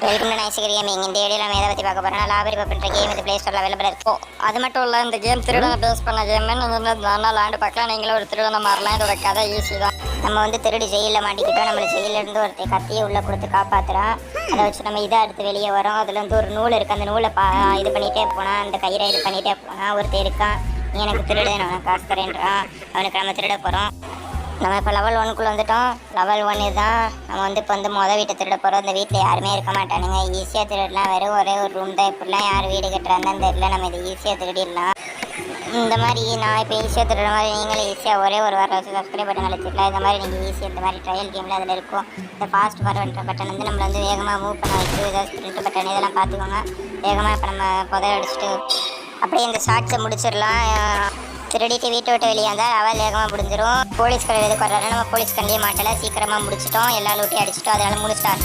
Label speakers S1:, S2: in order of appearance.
S1: Welcome to nice gaming. இந்த வீடியோல நம்ம எதை பற்றி பார்க்க போறோம்னா லாபரி பப்ன்ற கேம் இந்த ப்ளே ஸ்டோரில் அவைலபிள் இருக்கும். அது மட்டும் இல்லை, இந்த கேம் திருடனை பேஸ் பண்ண கேம்னு நல்லா லேண்டு பார்க்கலாம். நீங்களும் ஒரு திருடனை மாறலாம். இதோட கதை ஈஸி தான். நம்ம வந்து திருடி ஜெயிலில் மாட்டிக்கிட்டோம். நம்மளை ஜெயிலிருந்து ஒருத்தர் கத்தியை உள்ளே கொடுத்து காப்பாற்றுறோம். அதை வச்சு நம்ம இதை அடுத்து வெளியே வரோம். அதில் வந்து ஒரு நூல் இருக்குது. அந்த நூலை இது பண்ணிகிட்டே போனால், அந்த கயிறை இது பண்ணிகிட்டே போனால் ஒருத்தர் இருக்கான். நீ எனக்கு திருடு, நான் காசு தரேன்றான். அவனுக்கு நம்ம திருட போகிறோம். நம்ம இப்போ லெவல் 1க்குள்ளே வந்துட்டோம். லெவல் 1 தான். நம்ம வந்து இப்போ வந்து மொதல் வீட்டை திருட போகிறோம். இந்த வீட்டில் யாருமே இருக்க மாட்டானுங்க. ஈஸியாக திருடலாம். வெறும் ஒரே ஒரு ரூம் தான். இப்படிலாம் யார் வீடு கட்டுறாங்கன்னு தெரியல. நம்ம இதை ஈஸியாக திருடிடலாம். இந்த மாதிரி நான் இப்போ ஈஸியாக திருடுற மாதிரி நீங்களும் ஈஸியாக ஒரே ஒரு வாரம் வச்சு சப்ஸ்கிரைப் பட்டன் அழைச்சிடலாம். இந்த மாதிரி நீங்கள் ஈஸியாக இந்த மாதிரி ட்ரையல் கேமில் அதில் இருக்கும். இந்த ஃபாஸ்ட் ஃபார்வர்ட் பட்டன் வந்து நம்மளை வந்து வேகமாக மூவ் பண்ண வச்சு, ஏதாவது ஸ்ப்ரிண்ட் பட்டன் இதெல்லாம் பார்த்துக்கோங்க. வேகமாக இப்போ நம்ம புதைய அடிச்சுட்டு அப்படியே இந்த ஷார்ட்ஸை முடிச்சிடலாம். திருடிட்டு வீட்டை விட்டு வெளியே வந்தால் அவள் வேகமாக முடிஞ்சிடும். போலீஸ்காரர் எதுக்கு வர்றாரு, நம்ம போலீஸ் கண்டியே மாட்டலை. சீக்கிரமாக முடிச்சிட்டோம். எல்லா லூட்டையும் அடிச்சிட்டோம். அதனால் 3 ஸ்டார்.